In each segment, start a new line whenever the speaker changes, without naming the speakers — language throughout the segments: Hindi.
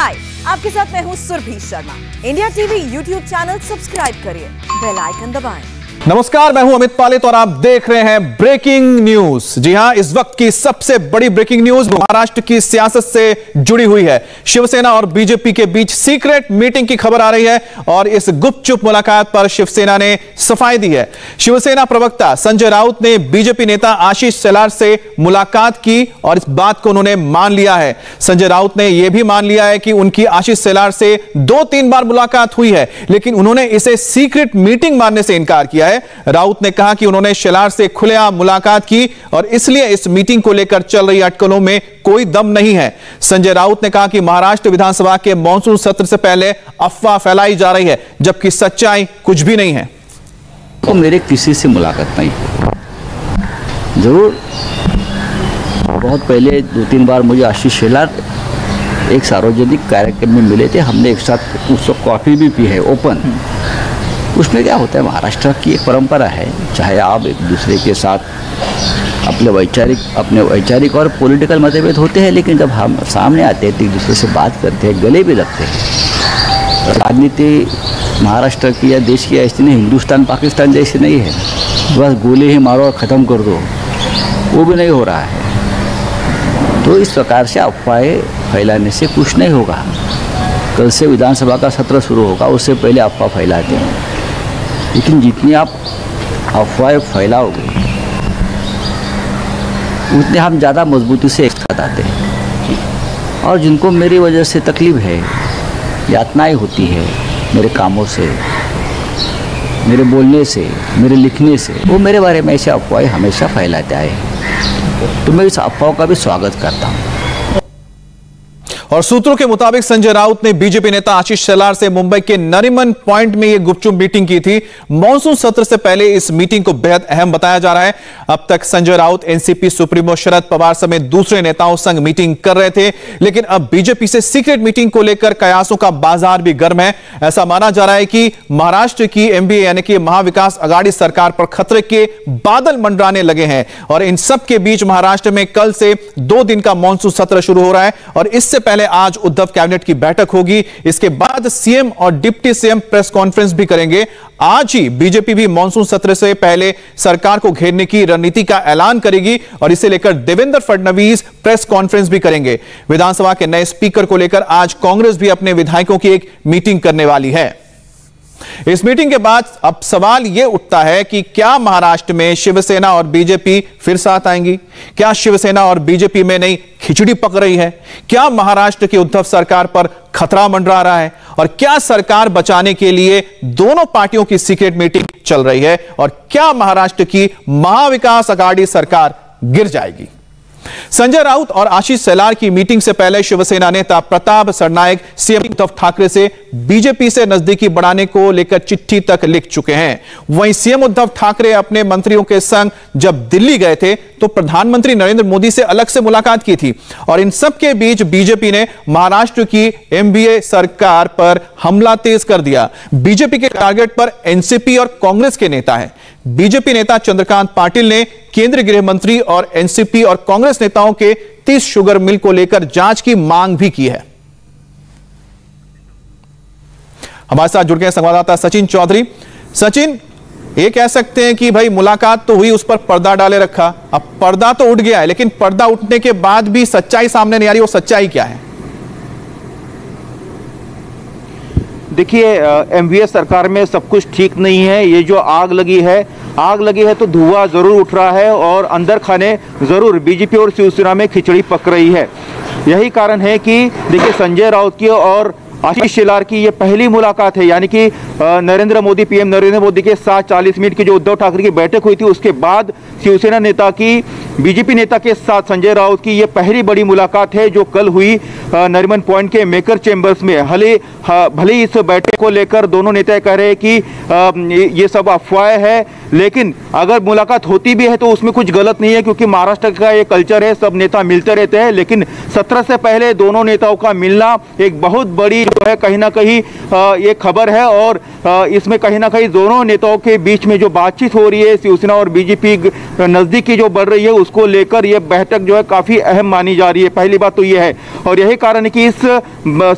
हाय, आपके साथ मैं हूं Surabhi Sharma. India TV YouTube channel subscribe करिए, बेल आइकन दबाएं।
नमस्कार, मैं हूं अमित पालित और आप देख रहे हैं ब्रेकिंग न्यूज। जी हां, इस वक्त की सबसे बड़ी ब्रेकिंग न्यूज महाराष्ट्र की सियासत से जुड़ी हुई है। शिवसेना और बीजेपी के बीच सीक्रेट मीटिंग की खबर आ रही है और इस गुपचुप मुलाकात पर शिवसेना ने सफाई दी है। शिवसेना प्रवक्ता संजय राउत ने बीजेपी नेता आशीष शेलार से मुलाकात की और इस बात को उन्होंने मान लिया है। संजय राउत ने यह भी मान लिया है कि उनकी आशीष शेलार से 2-3 बार मुलाकात हुई है, लेकिन उन्होंने इसे सीक्रेट मीटिंग मानने से इनकार किया है। राउत ने कहा कि उन्होंने शेलार से खुलेआम मुलाकात की और इसलिए इस मीटिंग को लेकर चल रही अटकलों में कोई दम नहीं है। संजय राउत ने कहा कि महाराष्ट्र विधानसभा के मॉनसून सत्र से पहले अफवाह फैलाई जा रही है, जबकि सच्चाई कुछ भी नहीं है।
तो मेरे किसी से मुलाकात नहीं हुई। जरूर बहुत पहले 2-3 बार मुझे आशीष शेलार एक सार्वजनिक कार्यक्रम में मिले थे। हमने एक साथ उस वक्त कॉफी भी पी है ओपन। उसमें क्या होता है, महाराष्ट्र की एक परंपरा है, चाहे आप एक दूसरे के साथ अपने वैचारिक और पॉलिटिकल मतभेद होते हैं, लेकिन जब हम सामने आते हैं तो एक दूसरे से बात करते हैं, गले भी लगते हैं। राजनीति महाराष्ट्र की या देश की ऐसी नहीं, हिंदुस्तान पाकिस्तान जैसी नहीं है, बस गोले ही मारो और ख़त्म कर दो, वो भी नहीं हो रहा है। तो इस प्रकार से अफवाहें फैलाने से कुछ नहीं होगा। कल से विधानसभा का सत्र शुरू होगा, उससे पहले अफवाह फैलाते हैं, लेकिन जितनी आप अफवाहें फैलाओगे उतने हम ज़्यादा मजबूती से एक साथ आते हैं। और जिनको मेरी वजह से तकलीफ है, यातनाएं होती है मेरे कामों से, मेरे बोलने से, मेरे लिखने से, वो मेरे बारे में ऐसे अफवाहें हमेशा फैलाते आए हैं। तो मैं इस अफवाह का भी स्वागत करता हूँ।
और सूत्रों के मुताबिक संजय राउत ने बीजेपी नेता आशीष शेलार से मुंबई के नरीमन पॉइंट में यह गुपचुप मीटिंग की थी। मॉनसून सत्र से पहले इस मीटिंग को बेहद अहम बताया जा रहा है। अब तक संजय राउत एनसीपी सुप्रीमो शरद पवार समेत दूसरे नेताओं संग मीटिंग कर रहे थे, लेकिन अब बीजेपी से सीक्रेट मीटिंग को लेकर कयासों का बाजार भी गर्म है। ऐसा माना जा रहा है कि महाराष्ट्र की एमबीए यानी कि महाविकास आघाड़ी सरकार पर खतरे के बादल मंडराने लगे हैं। और इन सब के बीच महाराष्ट्र में कल से 2 दिन का मॉनसून सत्र शुरू हो रहा है और इससे पहले आज उद्धव कैबिनेट की बैठक होगी। इसके बाद सीएम और डिप्टी सीएम प्रेस कॉन्फ्रेंस भी करेंगे। आज ही बीजेपी भी मॉनसून सत्र से पहले सरकार को घेरने की रणनीति का ऐलान करेगी और इसे लेकर देवेंद्र फडणवीस प्रेस कॉन्फ्रेंस भी करेंगे। विधानसभा के नए स्पीकर को लेकर आज कांग्रेस भी अपने विधायकों की एक मीटिंग करने वाली है। इस मीटिंग के बाद अब सवाल यह उठता है कि क्या महाराष्ट्र में शिवसेना और बीजेपी फिर साथ आएंगी? क्या शिवसेना और बीजेपी में नई खिचड़ी पक रही है? क्या महाराष्ट्र की उद्धव सरकार पर खतरा मंडरा रहा है? और क्या सरकार बचाने के लिए दोनों पार्टियों की सीक्रेट मीटिंग चल रही है? और क्या महाराष्ट्र की महाविकास आघाड़ी सरकार गिर जाएगी? संजय राउत और आशीष शेलार की मीटिंग से पहले शिवसेना नेता प्रताप सरनायक सीएम उद्धव ठाकरे से बीजेपी से नजदीकी बढ़ाने को लेकर चिट्ठी तक लिख चुके हैं। वहीं सीएम उद्धव ठाकरे अपने मंत्रियों के संग जब दिल्ली गए थे तो प्रधानमंत्री नरेंद्र मोदी से अलग से मुलाकात की थी। और इन सब के बीच बीजेपी ने महाराष्ट्र की एमबीए सरकार पर हमला तेज कर दिया। बीजेपी के टारगेट पर एनसीपी और कांग्रेस के नेता हैं। बीजेपी नेता चंद्रकांत पाटिल ने केंद्रीय गृह मंत्री और एनसीपी और कांग्रेस नेताओं के 30 शुगर मिल को लेकर जांच की मांग भी की है। हमारे साथ जुड़ गए संवाददाता सचिन चौधरी। सचिन, ये कह सकते हैं कि भाई मुलाकात तो हुई, उस पर पर्दा डाले रखा, अब पर्दा तो उठ गया है, लेकिन पर्दा उठने के बाद भी सच्चाई सामने नहीं आ रही। वो सच्चाई क्या है?
देखिए, एमवीए सरकार में सब कुछ ठीक नहीं है। ये जो आग लगी है तो धुआं जरूर उठ रहा है और अंदर खाने जरूर बीजेपी और शिवसेना में खिचड़ी पक रही है। यही कारण है कि देखिए, संजय राउत की और आशीष शेलार की ये पहली मुलाकात है, यानी कि पीएम नरेंद्र मोदी के साथ 40 मिनट की जो उद्धव ठाकरे की बैठक हुई थी, उसके बाद शिवसेना नेता की बीजेपी नेता के साथ संजय राउत की ये पहली बड़ी मुलाकात है जो कल हुई नरीमन पॉइंट के मेकर चेंबर्स में। भले इस बैठक को लेकर दोनों नेता कह रहे हैं कि ये सब अफवाहें है, लेकिन अगर मुलाकात होती भी है तो उसमें कुछ गलत नहीं है, क्योंकि महाराष्ट्र का ये कल्चर है, सब नेता मिलते रहते हैं। लेकिन सत्र से पहले दोनों नेताओं का मिलना एक बहुत बड़ी जो है कहीं ना कहीं ये खबर है, और इसमें कहीं ना कहीं दोनों नेताओं के बीच में जो बातचीत हो रही है, शिवसेना और बीजेपी नजदीकी जो बढ़ रही है, उसको लेकर यह बैठक जो है काफी अहम मानी जा रही है। पहली बात तो यह है, और यही कारण है कि इस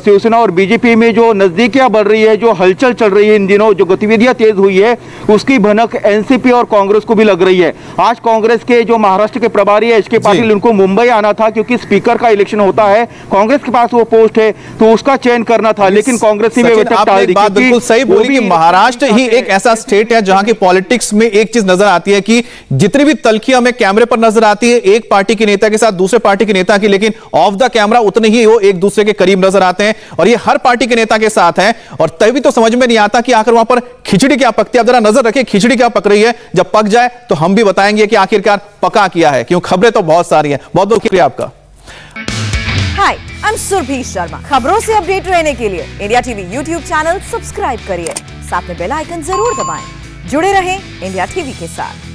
शिवसेना और बीजेपी में जो नजदीकियां बढ़ रही है, जो हलचल चल रही है इन दिनों, जो गतिविधियां तेज हुई है, उसकी भनक एनसीपी और कांग्रेस को भी लग रही है। आज कांग्रेस के जो महाराष्ट्र के प्रभारी है एच.के. पाटिल, उनको मुंबई आना था क्योंकि स्पीकर का इलेक्शन होता है, कांग्रेस के पास वो पोस्ट है तो उसका चयन करना था, लेकिन कांग्रेस ने बैठक टाल दी।
बात बिल्कुल सही बोली कि महाराष्ट्र ही एक ऐसा स्टेट है जहां की पॉलिटिक्स में एक चीज नजर आती है कि जितनी भी तल्खी हमें कैमरे पर नजर आती है एक पार्टी के नेता के साथ दूसरे पार्टी के नेता की, लेकिन ऑफ द कैमरा उतने ही वो एक दूसरे के करीब नजर आते हैं, और ये हर पार्टी के नेता के साथ है। और तभी तो समझ में नहीं आता कि आखिर वहां पर खिचड़ी क्या पकती है। आप जरा नजर रखिए खिचड़ी क्या पक रही है, जब पक जाए तो हम भी बताएंगे कि आखिरकार पका किया है, क्यों खबरें तो बहुत सारी हैं। बहुत बहुत शुक्रिया आपका।
हाय, आई एम सुरभि शर्मा। खबरों से अपडेट रहने के लिए India TV YouTube channel subscribe करिए, साथ में बेल आइकन जरूर दबाएं। जुड़े रहें इंडिया टीवी के साथ।